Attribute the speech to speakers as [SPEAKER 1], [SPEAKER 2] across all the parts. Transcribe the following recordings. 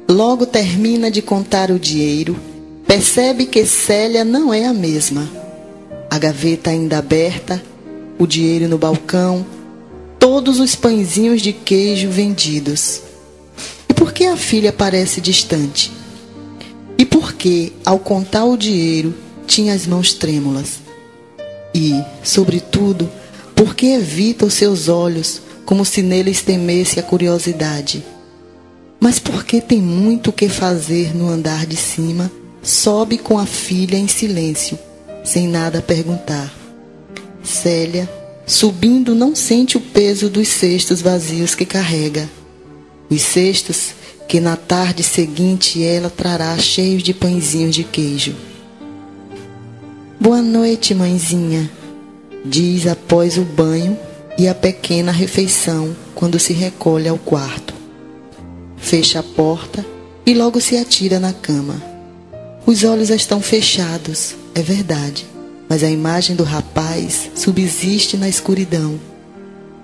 [SPEAKER 1] Logo termina de contar o dinheiro, percebe que Célia não é a mesma. A gaveta ainda aberta, o dinheiro no balcão, todos os pãezinhos de queijo vendidos. E por que a filha parece distante? E por que, ao contar o dinheiro, tinha as mãos trêmulas? E, sobretudo, por que evita os seus olhos, como se neles temesse a curiosidade? Mas porque tem muito o que fazer no andar de cima, sobe com a filha em silêncio, sem nada perguntar. Célia, subindo, não sente o peso dos cestos vazios que carrega. Os cestos que na tarde seguinte ela trará cheios de pãezinhos de queijo. Boa noite, mãezinha, diz após o banho e a pequena refeição quando se recolhe ao quarto. Fecha a porta e logo se atira na cama. Os olhos estão fechados, é verdade, mas a imagem do rapaz subsiste na escuridão.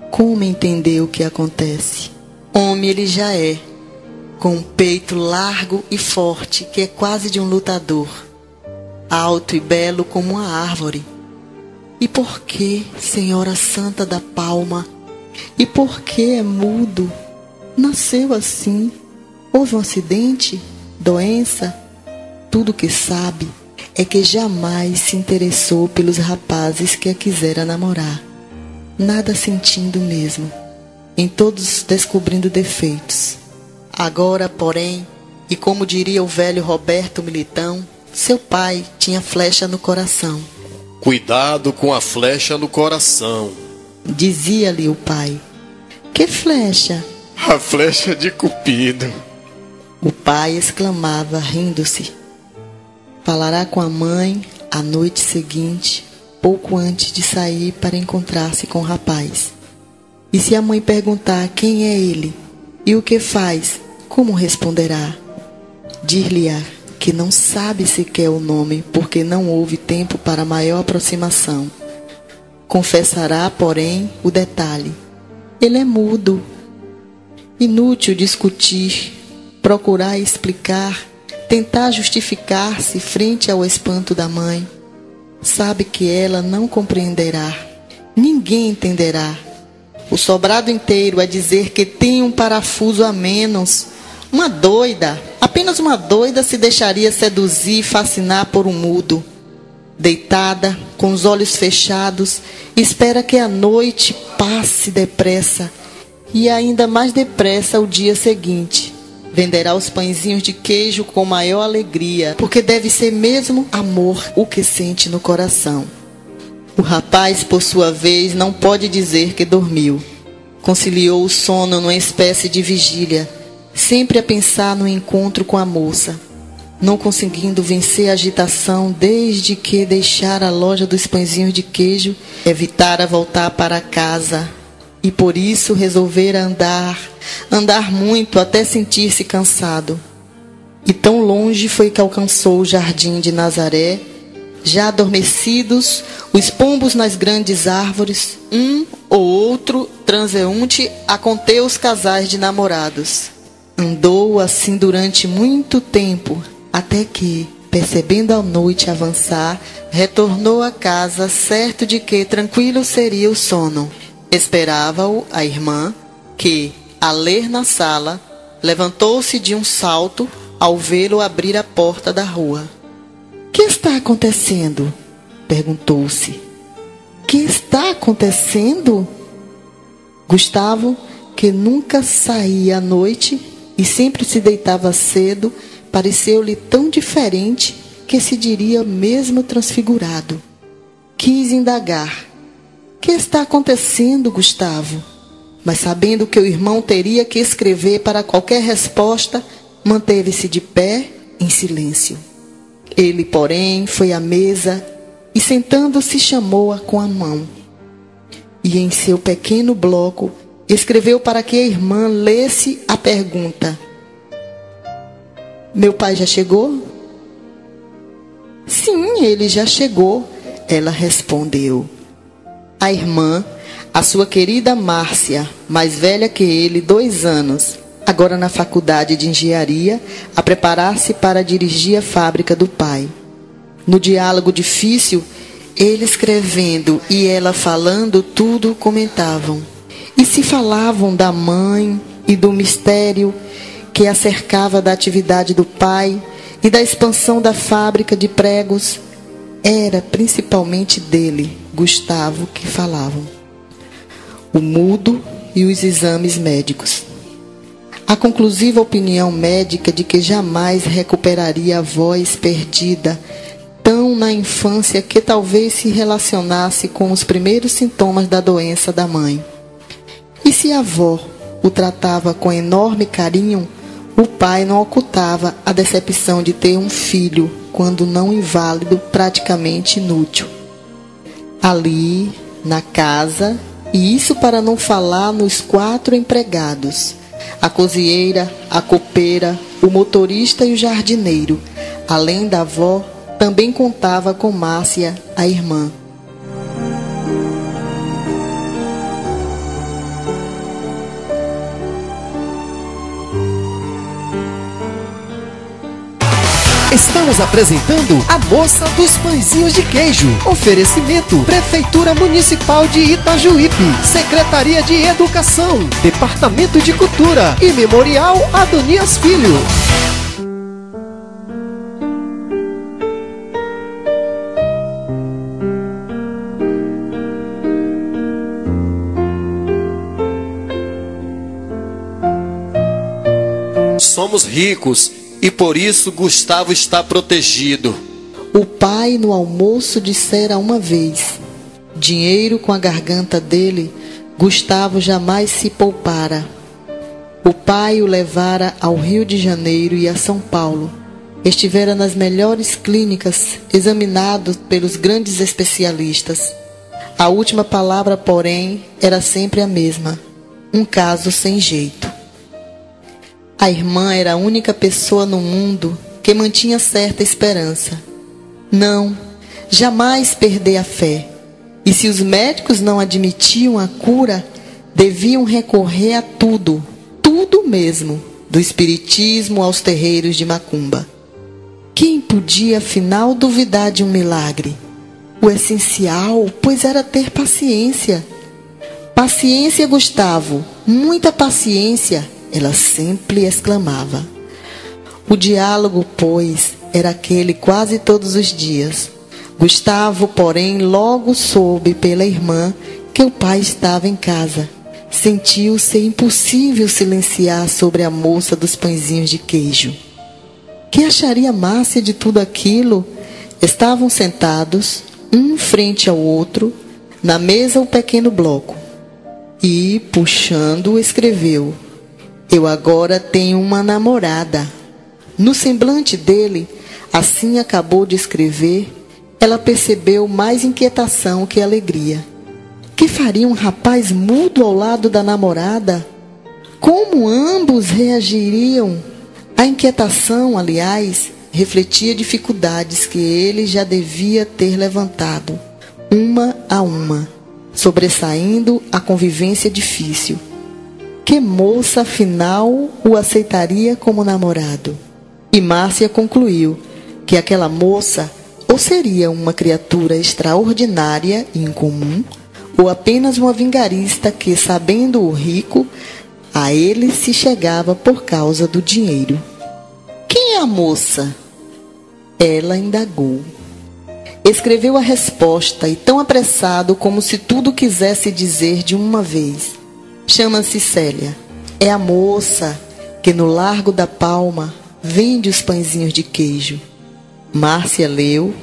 [SPEAKER 1] Como entender o que acontece? Homem ele já é, com um peito largo e forte que é quase de um lutador, alto e belo como uma árvore. E por que, Senhora Santa da Palma? E por que é mudo? Nasceu assim? Houve um acidente? Doença? Tudo que sabe é que jamais se interessou pelos rapazes que a quisera namorar. Nada sentindo mesmo, em todos descobrindo defeitos. Agora, porém, e como diria o velho Roberto Militão, seu pai tinha flecha no coração.
[SPEAKER 2] Cuidado com a flecha no coração,
[SPEAKER 1] dizia-lhe o pai. Que flecha?
[SPEAKER 2] A flecha de Cupido.
[SPEAKER 1] O pai exclamava, rindo-se. Falará com a mãe à noite seguinte, pouco antes de sair para encontrar-se com o rapaz. E se a mãe perguntar quem é ele e o que faz, como responderá? Dir-lhe-á que não sabe sequer o nome, porque não houve tempo para maior aproximação. Confessará, porém, o detalhe. Ele é mudo. Inútil discutir, procurar explicar, tentar justificar-se frente ao espanto da mãe. Sabe que ela não compreenderá. Ninguém entenderá. O sobrado inteiro a dizer que tem um parafuso a menos. Uma doida, apenas uma doida se deixaria seduzir e fascinar por um mudo. Deitada, com os olhos fechados, espera que a noite passe depressa e ainda mais depressa o dia seguinte. Venderá os pãezinhos de queijo com maior alegria, porque deve ser mesmo amor o que sente no coração. O rapaz, por sua vez, não pode dizer que dormiu. Conciliou o sono numa espécie de vigília, sempre a pensar no encontro com a moça, não conseguindo vencer a agitação desde que deixara a loja dos pãezinhos de queijo, evitara voltar para casa e por isso resolvera andar muito até sentir-se cansado. E tão longe foi que alcançou o jardim de Nazaré, já adormecidos, os pombos nas grandes árvores, um ou outro transeunte a conter os casais de namorados. Andou assim durante muito tempo, até que, percebendo a noite avançar, retornou a casa certo de que tranquilo seria o sono. Esperava-o a irmã, que, a ler na sala, levantou-se de um salto ao vê-lo abrir a porta da rua. Que está acontecendo? Perguntou-se. Que está acontecendo? Gustavo, que nunca saía à noite e sempre se deitava cedo, pareceu-lhe tão diferente que se diria mesmo transfigurado. Quis indagar. Que está acontecendo, Gustavo? Mas sabendo que o irmão teria que escrever para qualquer resposta, manteve-se de pé, em silêncio. Ele, porém, foi à mesa e, sentando-se, chamou-a com a mão. E em seu pequeno bloco, escreveu para que a irmã lesse a pergunta. Meu pai já chegou? Sim, ele já chegou, ela respondeu. A irmã, a sua querida Márcia, mais velha que ele 2 anos, agora na faculdade de engenharia, a preparar-se para dirigir a fábrica do pai. No diálogo difícil, ele escrevendo e ela falando, tudo comentavam. E se falavam da mãe e do mistério que a cercava da atividade do pai e da expansão da fábrica de pregos. Era principalmente dele, Gustavo, que falavam. O mudo e os exames médicos. A conclusiva opinião médica de que jamais recuperaria a voz perdida, tão na infância que talvez se relacionasse com os primeiros sintomas da doença da mãe. E se a avó o tratava com enorme carinho, o pai não ocultava a decepção de ter um filho, quando não inválido, praticamente inútil. Ali, na casa, e isso para não falar nos 4 empregados, a cozinheira, a copeira, o motorista e o jardineiro, além da avó, também contava com Márcia, a irmã.
[SPEAKER 3] Estamos apresentando A Moça dos Pãezinhos de Queijo. Oferecimento: Prefeitura Municipal de Itajuípe, Secretaria de Educação, Departamento de Cultura e Memorial Adonias Filho.
[SPEAKER 2] Somos ricos e por isso Gustavo está protegido.
[SPEAKER 1] O pai no almoço dissera uma vez: dinheiro com a garganta dele, Gustavo jamais se poupara. O pai o levara ao Rio de Janeiro e a São Paulo. Estivera nas melhores clínicas, examinado pelos grandes especialistas. A última palavra, porém, era sempre a mesma: um caso sem jeito. A irmã era a única pessoa no mundo que mantinha certa esperança. Não, jamais perder a fé. E se os médicos não admitiam a cura, deviam recorrer a tudo, tudo mesmo, do espiritismo aos terreiros de macumba. Quem podia, afinal, duvidar de um milagre? O essencial, pois, era ter paciência. Paciência, Gustavo, muita paciência, ela sempre exclamava. O diálogo, pois, era aquele quase todos os dias. Gustavo, porém, logo soube pela irmã que o pai estava em casa. Sentiu ser impossível silenciar sobre a moça dos pãezinhos de queijo. Que acharia Márcia de tudo aquilo? Estavam sentados, um frente ao outro, na mesa o pequeno bloco. E, puxando, escreveu: eu agora tenho uma namorada. No semblante dele, assim acabou de escrever, ela percebeu mais inquietação que alegria. Que faria um rapaz mudo ao lado da namorada? Como ambos reagiriam? A inquietação, aliás, refletia dificuldades que ele já devia ter levantado, uma a uma, sobressaindo a convivência difícil. Que moça, afinal, o aceitaria como namorado? E Márcia concluiu que aquela moça ou seria uma criatura extraordinária e incomum, ou apenas uma vigarista que, sabendo o rico, a ele se chegava por causa do dinheiro. Quem é a moça? Ela indagou. Escreveu a resposta, e tão apressado como se tudo quisesse dizer de uma vez. Chama-se Célia. É a moça que no Largo da Palma vende os pãezinhos de queijo. Márcia leu,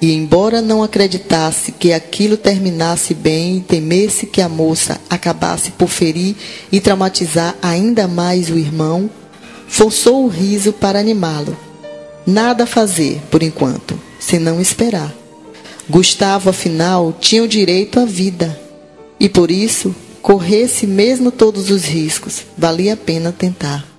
[SPEAKER 1] e embora não acreditasse que aquilo terminasse bem e temesse que a moça acabasse por ferir e traumatizar ainda mais o irmão, forçou o riso para animá-lo. Nada a fazer, por enquanto, senão esperar. Gustavo, afinal, tinha o direito à vida, e por isso, corresse mesmo todos os riscos, valia a pena tentar.